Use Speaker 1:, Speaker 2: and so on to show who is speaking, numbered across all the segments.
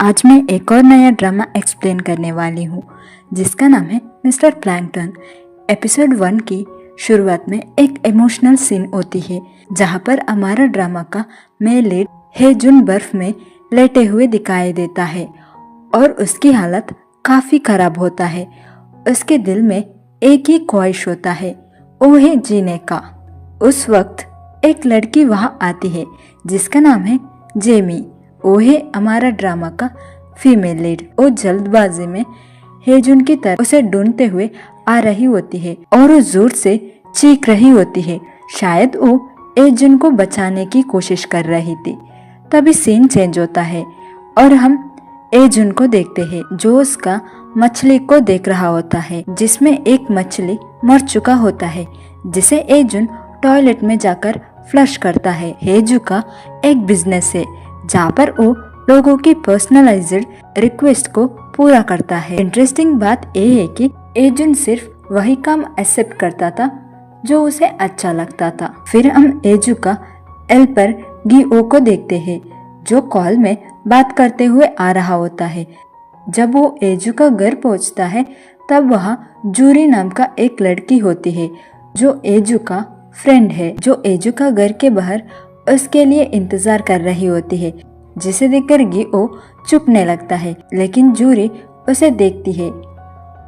Speaker 1: आज मैं एक और नया ड्रामा एक्सप्लेन करने वाली हूँ जिसका नाम है मिस्टर प्लैंकटन। एपिसोड 1 की शुरुआत में एक इमोशनल सीन होती है जहाँ पर हमारा ड्रामा का मेन लीड हेजुन बर्फ में लेटे हुए दिखाई देता है और उसकी हालत काफ़ी खराब होता है। उसके दिल में एक ही ख्वाहिश होता है, वो है जीने का। उस वक्त एक लड़की वहाँ आती है जिसका नाम है जेमी। वो है हमारा ड्रामा का फीमेल लीड। वो जल्दबाजी में हेजुन की तरफ उसे ढूंढते हुए आ रही होती है और वो जोर से चीख रही होती है। शायद वो हेजुन को बचाने की कोशिश कर रही थी। तभी सीन चेंज होता है और हम हेजुन को देखते हैं जो उसका मछली को देख रहा होता है जिसमें एक मछली मर चुका होता है जिसे हेजुन टॉयलेट में जाकर फ्लश करता है। हेजू का एक बिजनेस है जहाँ पर वो लोगों की पर्सनलाइज्ड रिक्वेस्ट को पूरा करता है। इंटरेस्टिंग बात यह है कि हेजुन सिर्फ वही काम एक्सेप्ट करता था जो उसे अच्छा लगता था। फिर हम हेजू का हेल्पर गिओ को देखते हैं जो कॉल में बात करते हुए आ रहा होता है। जब वो हेजू का घर पहुंचता है तब वहाँ जूरी नाम का एक लड़की होती है जो हेजू का फ्रेंड है, जो हेजू का घर के बाहर उसके लिए इंतजार कर रही होती है, जिसे देखकर गिओ चुपने लगता है। लेकिन जूरी उसे देखती है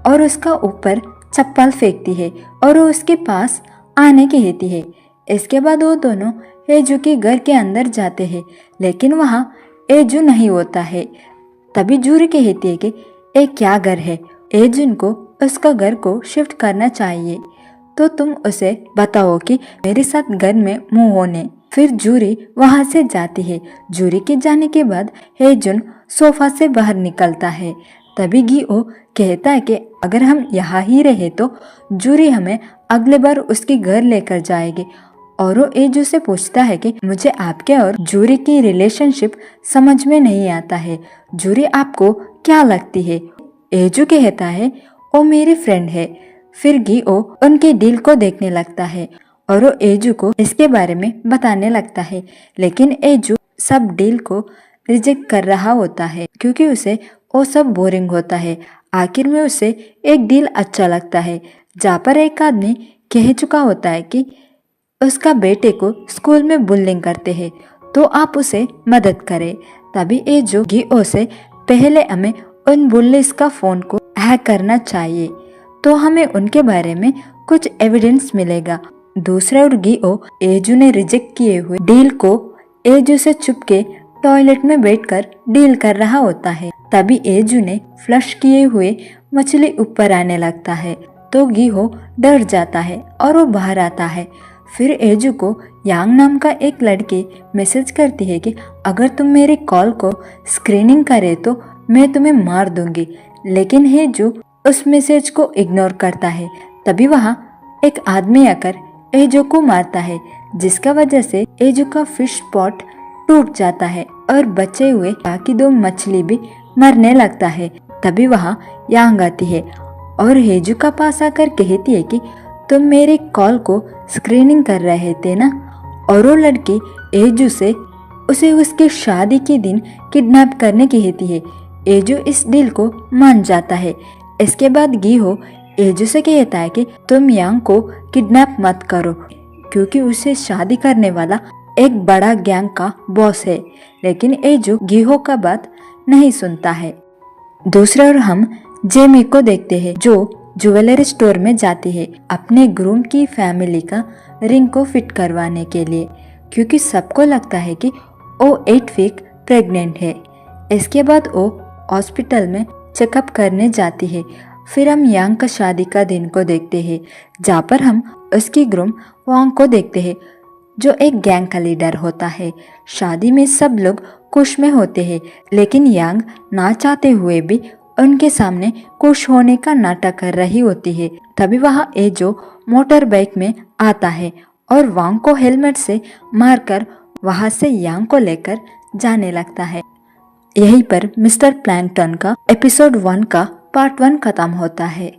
Speaker 1: और उसका ऊपर चप्पल फेंकती है और वो उसके पास आने की कहती है। इसके बाद वो दोनों हेजू के घर के अंदर जाते हैं लेकिन वहाँ हेजू नहीं होता है। तभी जूरी कहती है कि ये क्या घर है, हेजुन को उसका घर को शिफ्ट करना चाहिए, तो तुम उसे बताओ कि मेरे साथ घर में मूव होने। फिर जूरी वहां से जाती है। जूरी के जाने के बाद हेजुन सोफा से बाहर निकलता है। तभी गिओ कहता है कि अगर हम यहाँ ही रहे तो जूरी हमें अगले बार उसके घर लेकर जाएगी। और वो हेजू से पूछता है कि मुझे आपके और जूरी की रिलेशनशिप समझ में नहीं आता है, जूरी आपको क्या लगती है? हेजू कहता है वो मेरी फ्रेंड है। फिर गिओ उनके डील को देखने लगता है और वो हेजू को इसके बारे में बताने लगता है, लेकिन हेजू सब डील को रिजेक्ट कर रहा होता है क्योंकि उसे वो सब बोरिंग होता है। आखिर में उसे एक डील अच्छा लगता है जहाँ पर एक आदमी कह चुका होता है कि उसका बेटे को स्कूल में बुलिंग करते हैं तो आप उसे मदद करें। तभी हेजू गिओ से पहले हमें उन बुलिस का फोन को हैक करना चाहिए तो हमें उनके बारे में कुछ एविडेंस मिलेगा। दूसरा और गिओ हेजू ने रिजेक्ट किए हुए डील को हेजू से छुपके टॉयलेट में बैठकर डील कर रहा होता है। तभी हेजू ने फ्लश किए हुए मछली ऊपर आने लगता है तो गिओ डर जाता है और वो बाहर आता है। फिर हेजू को यांग नाम का एक लड़की मैसेज करती है कि अगर तुम मेरे कॉल को स्क्रीनिंग करे तो मैं तुम्हें मार दूंगी, लेकिन हेजू उस मैसेज को इग्नोर करता है। तभी वहाँ एक आदमी आकर हेजू को मारता है जिसका वजह से हेजू का फिश पॉट टूट जाता है और बचे हुए बाकी दो मछली भी मरने लगता है। तभी वहाँ यांग आती है और हेजू का पास आकर कहती है कि तुम मेरे कॉल को स्क्रीनिंग कर रहे थे ना। और वो लड़की हेजू से उसे उसके शादी के दिन किडनैप करने कहती है। हेजू इस डील को मान जाता है। इसके बाद गिओ हेजू से कहता है कि तुम यांग को किडनैप मत करो क्योंकि उसे शादी करने वाला एक बड़ा गैंग का बॉस है, लेकिन हेजू गिओ का बात नहीं सुनता है। दूसरा ओर हम जेमी को देखते हैं जो ज्वेलरी स्टोर में जाती है अपने ग्रूम की फैमिली का रिंग को फिट करवाने के लिए क्योंकि सबको लगता है कि वो 8 वीक प्रेग्नेंट है। इसके बाद वो हॉस्पिटल में चेकअप करने जाती है। फिर हम यांग का शादी का दिन को देखते हैं जहाँ पर हम उसकी ग्रूम वांग को देखते हैं जो एक गैंग का लीडर होता है। शादी में सब लोग खुश में होते हैं लेकिन यांग ना चाहते हुए भी उनके सामने खुश होने का नाटक कर रही होती है। तभी वहाँ हेजू मोटर बाइक में आता है और वांग को हेलमेट से मारकर वहाँ से यांग को लेकर जाने लगता है। यहीं पर मिस्टर प्लैंकटन का एपिसोड 1 का पार्ट 1 खत्म होता है।